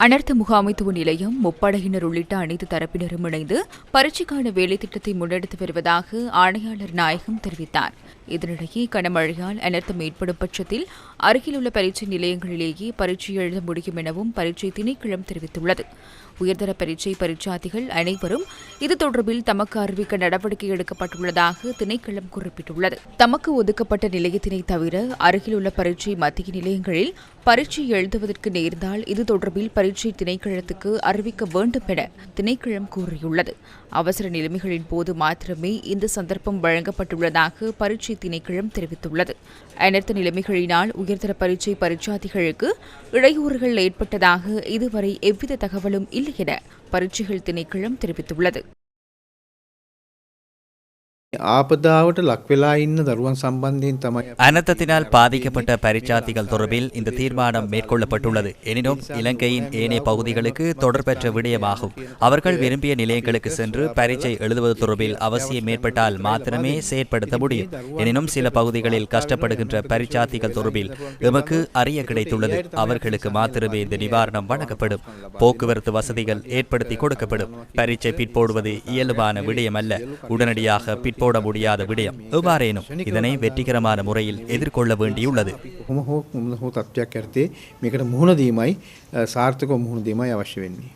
அனர்த்த முகாமைத்துவ நிலையம், முப்படையினர் உள்ளிட்ட அனைத்து தரப்பினரும் இணைந்து பரீட்சைக்கான வேலை திட்டத்தை முன்னெடுத்து வருவதாக ஆணையாளர் நாயகம் தெரிவித்தார். இதனிடையே கனமழையால் அனர்த்தம் ஏற்படும் பட்சத்தில் அருகிலுள்ள பரீட்சை நிலையங்களிலேயே பரீட்சை எழுத முடியும் எனவும் பரீட்சை திணைக்களம் தெரிவித்துள்ளது. உயர்தர பரீட்சை பரீட்சார்த்திகள் அனைவரும் இது தொடர்பில் தமக்கு அறிவிக்க நடவடிக்கை எடுக்கப்பட்டுள்ளதாக திணைக்களம் குறிப்பிட்டுள்ளது. தமக்கு ஒதுக்கப்பட்ட நிலையத்தினை தவிர அருகிலுள்ள பரீட்சை மத்திய நிலையங்களில் பரீட்சை எழுதுவதற்கு நேர்ந்தால் இது தொடர்பில் பரீட்சை திணைக்களத்துக்கு அறிவிக்க வேண்டும் என திணைக்களம் கூறியுள்ளது. அவசர நிலைமைகளின் போது மாத்திரமே இந்த சந்தர்ப்பம் வழங்கப்பட்டுள்ளதாக பரீட்சை திணைக்களம் தெரிவித்துள்ளது. அனர்த்த நிலைமைகளினால் உயர்தர பரீட்சை பரீட்சார்த்திகளுக்கு இடையூறுகள் ஏற்பட்டதாக இதுவரை எவ்வித தகவலும் இல்லை என பரீட்சைகள் திணைக்களம் தெரிவித்துள்ளது. ආපදාවට ලක්වෙලා ඉන්න දරුවන් සම්බන්ධයෙන් තමයි அனர்த்தத்தினால் பாதிக்கப்பட்ட பரீட்சார்த்திகள் தொடர்பில் இந்த தீர்மானம் மேற்கொள்ளப்பட்டுள்ளது. எனினும் இலங்கையின் ஏனைய பகுதிகளுக்கு தொடர்பற்ற விடயமாகும். அவர்கள் விரும்பிய நிலையங்களுக்கு சென்று பரீட்சை எழுதுவது தொடர்பில் அவசியம் ஏற்பட்டால் மாத்திரமே செயற்படுத்த முடியும். எனினும் சில பகுதிகளில் கஷ்டப்படுகின்ற பரீட்சார்த்திகள் தொடர்பில் எமக்கு அறிய கிடைத்துள்ளது. அவர்களுக்கு மாத்திரமே இந்த நிவாரணம் வழங்கப்படும். போக்குவரத்து வசதிகள் ஏற்படுத்தி கொடுக்கப்படும். பரீட்சை பிற்போடுவது இயல்பான விடயம் அல்ல, உடனடியாக போட முடியாத விடயம். எவ்வாறேனும் இதனை வெற்றிகரமான முறையில் எதிர்கொள்ள வேண்டியுள்ளது. කොහොම හෝ තත්ත්වයක් යටතේ මේකට මුහුණ දීමයි සාර්ථකව මුහුණ දීමයි අවශ්‍ය වෙන්නේ.